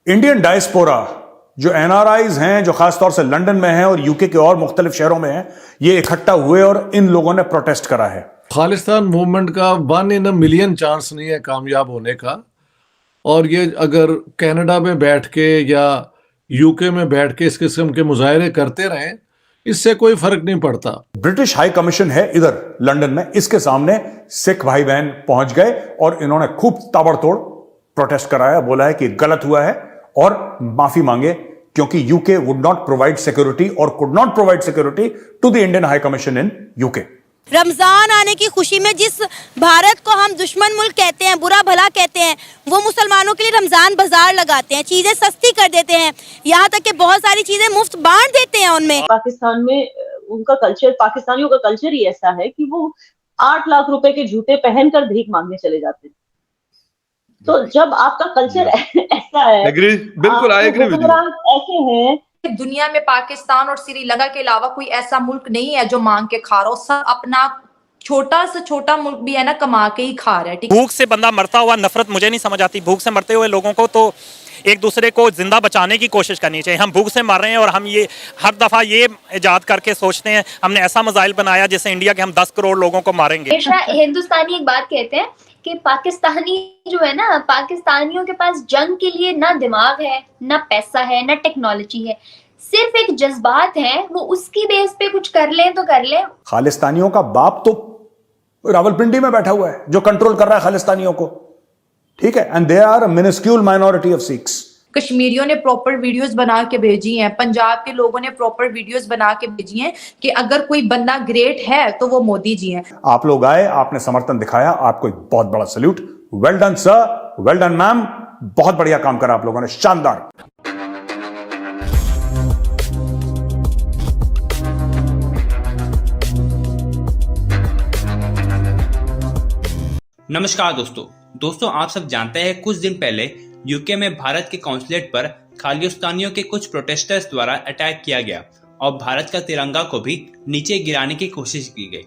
Indian diaspora जो NRIs हैं, जो खासतौर से लंदन में हैं और यूके के और मुख्तलिफ शहरों में हैं, ये इकट्ठा हुए और इन लोगों ने प्रोटेस्ट करा है। खालिस्तान मूवमेंट का 1 in a million चांस नहीं है कामयाब होने का। और ये अगर कनाडा में बैठ के या यूके में बैठ के इस किस्म के मुजाहरे करते रहें, इससे कोई फर्क नहीं पड़ता। ब्रिटिश हाई कमीशन है इधर लंदन में, इसके सामने सिख भाई बहन पहुंच गए और इन्होंने खूब ताबड़तोड़ प्रोटेस्ट कराया, बोला है कि गलत हुआ है और माफी मांगे, क्योंकि UK would not provide security और could not provide security to the Indian high commission in UK. Ramzan आने की खुशी में जिस भारत को हम दुश्मन मुल्क कहते हैं, बुरा भला कहते हैं, वो मुसलमानों के लिए रमजान बाजार लगाते हैं, चीजें सस्ती कर देते हैं, यहाँ तक कि बहुत सारी चीजें मुफ्त बांट देते हैं उनमें। पाकिस्तान में उनका कल्चर, पाकिस्तानियों का कल्चर ही ऐसा है कि वो 8 लाख रुपए के जूते पहनकर भीख मांगने चले जाते हैं। तो जब आपका कल्चर ऐसा है, बिल्कुल आई एग्री विद यू। ऐसे हैं, दुनिया में पाकिस्तान और श्रीलंका के अलावा कोई ऐसा मुल्क नहीं है जो मांग के खा रहा हो। सब अपना छोटा से छोटा मुल्क भी है ना, कमा के ही खा रहा है। भूख से बंदा मरता हुआ, नफरत मुझे नहीं समझ आती। भूख से मरते हुए लोगों को तो एक दूसरे को जिंदा बचाने की कोशिश करनी चाहिए। हम भूख से मर रहे हैं और हम ये हर दफा ये इजाद करके सोचते हैं हमने ऐसा मिसाइल बनाया जिससे इंडिया के हम 10 करोड़ लोगों को मारेंगे। हिंदुस्तानी एक बात कहते हैं कि पाकिस्तानी जो है ना, पाकिस्तानियों के पास जंग के लिए ना दिमाग है, ना पैसा है, ना टेक्नोलॉजी है, सिर्फ एक जज्बात है। वो उसकी बेस पे कुछ कर ले तो कर ले। खालिस्तानियों का बाप तो रावलपिंडी में बैठा हुआ है जो कंट्रोल कर रहा है खालिस्तानियों को, ठीक है, and they are a minuscule minority of Sikhs. कश्मीरियों ने प्रॉपर वीडियोस बना के भेजी हैं, पंजाब के लोगों ने प्रॉपर वीडियोस बना के भेजी हैं कि अगर कोई बंदा ग्रेट है तो वो मोदी जी हैं। आप लोग आए, आपने समर्थन दिखाया, आपको एक बहुत बड़ा salute. Well done sir, well done ma'am, बहुत बढ़िया काम करा आप लोगों ने, शानदार। नमस्कार दोस्तों, आप सब जानते हैं कुछ दिन पहले यूके में भारत के कॉन्सुलेट पर खालिस्तानियों के कुछ प्रोटेस्टर्स द्वारा अटैक किया गया और भारत का तिरंगा को भी नीचे गिराने की कोशिश की गई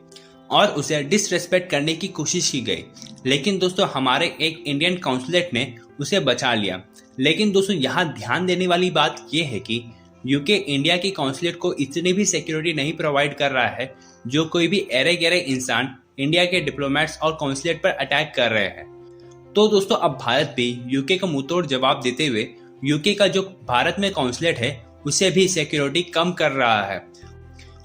और उसे डिसरेस्पेक्ट करने की कोशिश की गई। लेकिन दोस्तों हमारे एक इंडियन कॉन्सुलेट ने उसे बचा लिया। लेकिन दोस्तों यहाँ ध्यान देने वाली बात यह है कि यूके इंडिया के कॉन्सुलेट को इतनी भी सिक्योरिटी नहीं प्रोवाइड कर रहा है जो कोई भी एरे गहरे इंसान इंडिया के डिप्लोमेट्स और कॉन्सुलेट पर अटैक कर रहे हैं। तो दोस्तों अब भारत भी यूके का मुंहतोड़ जवाब देते हुए यूके का जो भारत में कॉन्सुलेट है उसे भी सिक्योरिटी कम कर रहा है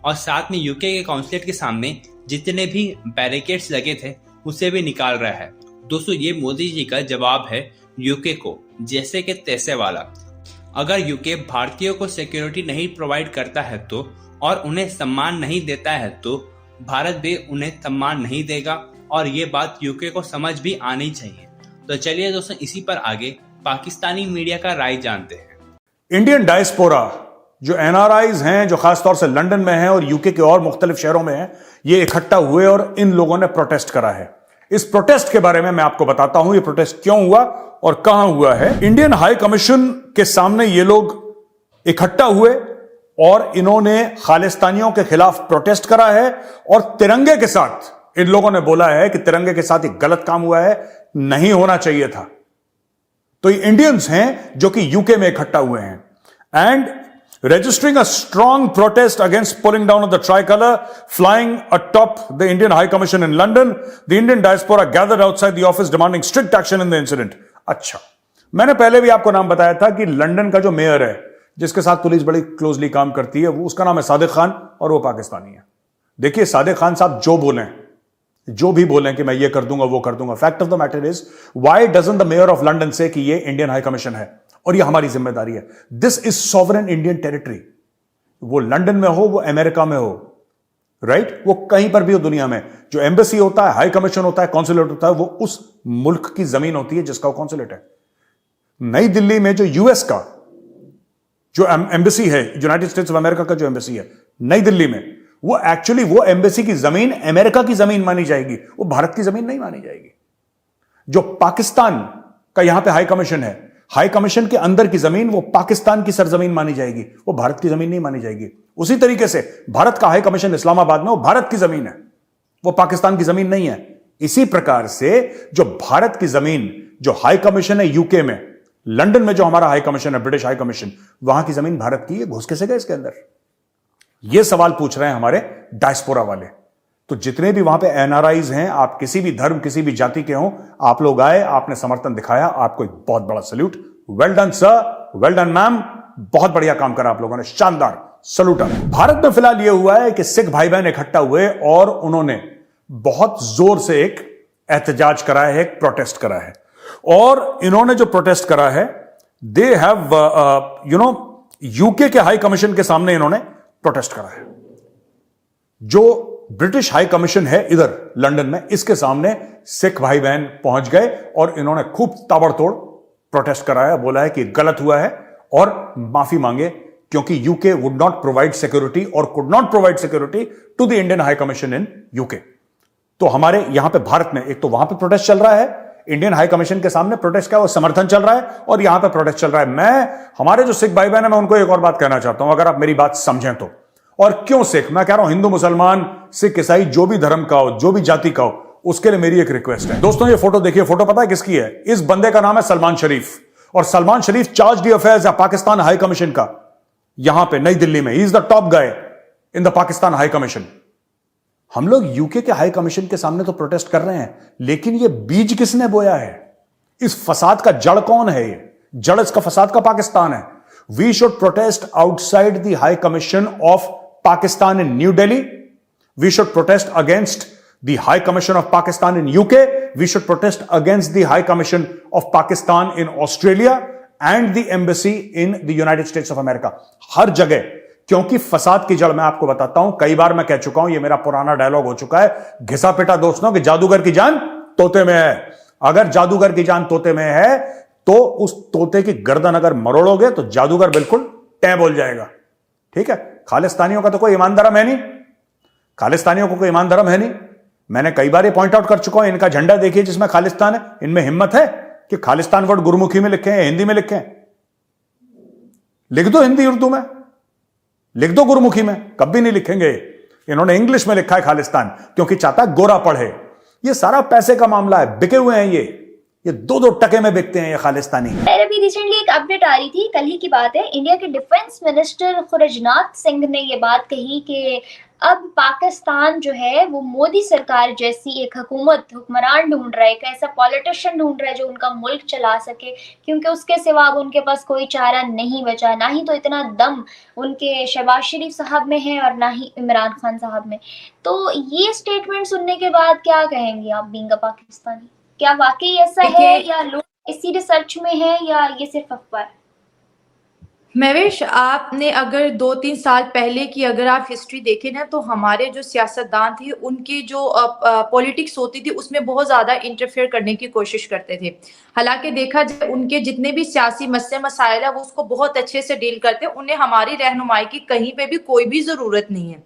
और साथ में यूके के कॉन्सुलेट के सामने जितने भी बैरिकेड्स लगे थे उसे भी निकाल रहा है। दोस्तों ये मोदी जी का जवाब है यूके को, जैसे कि तैसे वाला। अगर यूके भारतीयों को सिक्योरिटी नहीं प्रोवाइड करता है तो और उन्हें सम्मान नहीं देता है तो भारत भी उन्हें सम्मान नहीं देगा और ये बात यूके को समझ भी आनी चाहिए। तो चलिए दोस्तों इसी पर आगे पाकिस्तानी मीडिया का राय जानते हैं। इंडियन डायस्पोरा जो एनआरआईज हैं, जो खासतौर से लंदन में हैं और यूके के और मुख्तलिफ शहरों में हैं, ये इकट्ठा हुए और इन लोगों ने प्रोटेस्ट करा है। इस प्रोटेस्ट के बारे में मैं आपको बताता हूं, ये प्रोटेस्ट क्यों हुआ और कहां हुआ है। इंडियन हाई कमीशन के सामने ये लोग इकट्ठा हुए और इन्होंने खालिस्तानियों के खिलाफ प्रोटेस्ट करा है और तिरंगे के साथ इन लोगों ने बोला है कि तिरंगे के साथ एक गलत काम हुआ है, नहीं होना चाहिए था। तो ये इंडियंस हैं जो कि यूके में इकट्ठा हुए हैं and registering a strong protest against pulling down of the tricolor flying atop the Indian High Commission in London. The Indian diaspora gathered outside the office demanding strict action in the incident. अच्छा, मैंने पहले भी आपको नाम बताया था कि London का जो मेयर है, जिसके साथ पुलिस बड़ी क्लोजली काम करती है, वो उसका नाम है सादिक खान और वो पाकिस्तानी है। देखिए सादिक खान साहब जो भी बोलें कि मैं ये कर दूंगा वो कर दूंगा, fact of the matter is why doesn't the mayor of London से कि ये इंडियन हाई कमीशन है और ये हमारी जिम्मेदारी है। This is sovereign Indian territory. वो लंदन में हो, वो अमेरिका में हो, राइट, वो कहीं पर भी हो दुनिया में, जो एम्बेसी होता है, हाई कमीशन होता है, कॉन्सुलेट होता है, वो उस मुल्क की जमीन होती है जिसका वो कॉन्सुलेट है। नई दिल्ली में जो यूएस का जो एम्बेसी है, यूनाइटेड स्टेट्स ऑफ अमेरिका का जो एम्बेसी है नई दिल्ली में, वो एक्चुअली वो एम्बेसी की जमीन अमेरिका की जमीन मानी जाएगी, वो भारत की जमीन नहीं मानी जाएगी। जो पाकिस्तान का यहां पे हाई कमीशन है, हाई कमीशन के अंदर की जमीन वो पाकिस्तान की सरजमीन मानी जाएगी, वो भारत की जमीन नहीं मानी जाएगी। उसी तरीके से भारत का हाई कमीशन इस्लामाबाद में, वो भारत की जमीन है, वो पाकिस्तान की जमीन नहीं है। इसी प्रकार से जो भारत की जमीन, जो हाई कमीशन है यूके में, लंदन में जो हमारा हाई कमीशन है, ब्रिटिश हाई कमीशन, वहां की जमीन भारत की है, घुस कैसे गए इसके अंदर? ये सवाल पूछ रहे हैं हमारे डायस्पोरा वाले। तो जितने भी वहां पे एनआरआईज हैं, आप किसी भी धर्म, किसी भी जाति के हों, आप लोग आए, आपने समर्थन दिखाया, आपको एक बहुत बड़ा salute. Well done sir, well done ma'am, बहुत बढ़िया काम करा आप लोगों ने, शानदार, सल्यूट। भारत में फिलहाल यह हुआ है कि सिख भाई बहन इकट्ठा हुए और उन्होंने बहुत जोर से एक एहतजाज करा है, एक प्रोटेस्ट करा है। और इन्होंने जो प्रोटेस्ट करा है, दे हैव यूके के हाई कमीशन के सामने इन्होंने प्रोटेस्ट करा है। जो ब्रिटिश हाई कमीशन है इधर लंदन में, इसके सामने सिख भाई बहन पहुंच गए और इन्होंने खूब ताबड़तोड़ प्रोटेस्ट कराया, बोला है कि गलत हुआ है और माफी मांगे, क्योंकि UK would not provide security और could not provide security to the Indian high commission in UK. तो हमारे यहां पे भारत में एक तो वहां पे प्रोटेस्ट चल रहा है, इंडियन हाई कमीशन के सामने प्रोटेस्ट का वो समर्थन चल रहा है, और यहां पे प्रोटेस्ट चल रहा है। मैं हमारे जो सिख भाई बहन है, मैं उनको एक और बात कहना चाहता हूं, अगर आप मेरी बात समझें तो। और क्यों सिख? मैं कह रहा हूं हिंदू, मुसलमान, सिख, ईसाई, जो भी धर्म का हो, जो भी जाति का हो, उसके लिए मेरी एक रिक्वेस्ट है। दोस्तों ये फोटो देखिए, फोटो पता है किसकी है? इस बंदे का नाम है सलमान शरीफ, और सलमान शरीफ चार्ज दी अफेयर्स है पाकिस्तान हाई कमीशन का, यहां पे नई दिल्ली में। He is the top guy in the Pakistan high commission. हम लोग यूके के हाई कमीशन के सामने तो प्रोटेस्ट कर रहे हैं, लेकिन ये बीज किसने बोया है? इस फसाद का जड़ कौन है? ये जड़ इसका फसाद का पाकिस्तान है। We should protest outside the high commission of Pakistan in New Delhi. We should protest against the High Commission of Pakistan in UK. We should protest against the High Commission of Pakistan in Australia and the embassy in the United States of America. हर जगह, क्योंकि फसाद की जड़ मैं आपको बताता हूं, कई बार मैं कह चुका हूं, ये मेरा पुराना डायलॉग हो चुका है, घिसा पिटा दोस्तों, कि जादूगर की जान तोते में है। अगर जादूगर की जान तोते में है तो उस तोते की गर्दन अगर मरोड़ोगे तो जादूगर बिल्कुल टै बोल जाएगा। ठीक है? खालिस्तानियों का तो कोई ईमान धर्म है नहीं, खालिस्तानियों को कोई ईमान धर्म है नहीं। मैंने कई बार ये पॉइंट आउट कर चुका हूं, इनका झंडा देखिए जिसमें खालिस्तान है, इनमें हिम्मत है कि खालिस्तान वर्ड गुरुमुखी में लिखे हैं, हिंदी में लिखे हैं? लिख दो हिंदी उर्दू में, लिख दो गुरुमुखी में, कभी नहीं लिखेंगे। इन्होंने इंग्लिश में लिखा है खालिस्तान, क्योंकि चाहता है गोरा पढ़े। ये सारा पैसे का मामला है, बिके हुए हैं ये 2-2 टके में बिकते हैं ये खालिस्तानी। अभी रिसेंटली एक अपडेट आ रही थी, कल ही की बात है, इंडिया के डिफेंस मिनिस्टर खुरजनाथ सिंह ने ये बात कही कि अब पाकिस्तान जो है वो मोदी सरकार जैसी एक हुक्मरान ढूंढ रहा है, एक ऐसा पॉलिटिशियन ढूंढ रहा है जो उनका मुल्क चला सके, क्योंकि उसके सिवा अब उनके पास कोई चारा नहीं बचा। ना ही तो इतना दम उनके शहबाज शरीफ साहब में है और ना ही इमरान खान साहब में। तो ये स्टेटमेंट सुनने के बाद क्या कहेंगे आप, बीइंग अ पाकिस्तानी? क्या वाकई ऐसा है, या लोग इसी रिसर्च में है, या ये सिर्फ अफवाह है? महवेश, आपने अगर 2-3 साल पहले की अगर आप हिस्ट्री देखें ना, तो हमारे जो सियासतदान थे उनकी जो पॉलिटिक्स होती थी उसमें बहुत ज़्यादा इंटरफेयर करने की कोशिश करते थे। हालांकि देखा जाए उनके जितने भी सियासी मसले मसाइल है वो उसको बहुत अच्छे से डील करते हैं, उन्हें हमारी रहनुमाई की कहीं पे भी कोई भी ज़रूरत नहीं है।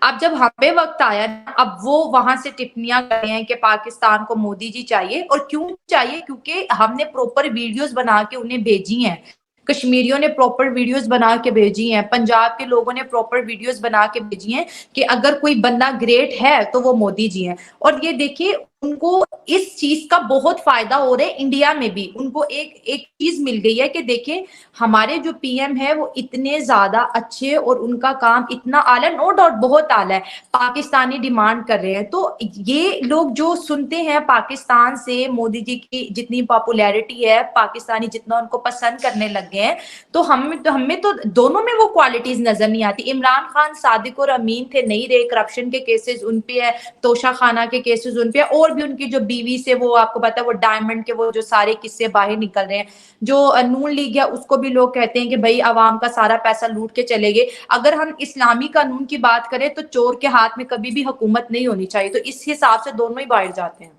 अब जब हमें वक्त आया, अब वो वहां से टिप्पणियां कर रहे हैं कि पाकिस्तान को मोदी जी चाहिए। और क्यों चाहिए? क्योंकि हमने प्रॉपर वीडियोस बना के उन्हें भेजी हैं, कश्मीरियों ने प्रॉपर वीडियोस बना के भेजी हैं, पंजाब के लोगों ने प्रॉपर वीडियोस बना के भेजी हैं कि अगर कोई बंदा ग्रेट है तो वो मोदी जी हैं। और ये देखिए उनको इस चीज का बहुत फायदा हो रहा है। इंडिया में भी उनको एक चीज मिल गई है कि देखिए हमारे जो पीएम है वो इतने ज्यादा अच्छे और उनका काम इतना आला, नो डाउट बहुत आला है, पाकिस्तानी डिमांड कर रहे हैं। तो ये लोग जो सुनते हैं पाकिस्तान से, मोदी जी की जितनी पॉपुलैरिटी है, पाकिस्तानी जितना उनको पसंद करने लग गए हैं, तो हमें तो दोनों में वो क्वालिटीज नजर नहीं आती। इमरान खान सादिक और अमीन थे, नहीं रहे, करप्शन के केसेस उन पे है, तोशा खाना के केसेस उन पे है, और भी उनकी जो बीवी से वो आपको पता है वो डायमंड के वो जो सारे किस्से बाहर निकल रहे हैं। जो नून लीग है उसको भी लोग कहते हैं कि भाई अवाम का सारा पैसा लूट के चले गए। अगर हम इस्लामी कानून की बात करें तो चोर के हाथ में कभी भी हुकूमत नहीं होनी चाहिए। तो इस हिसाब से दोनों ही बाहर जाते हैं।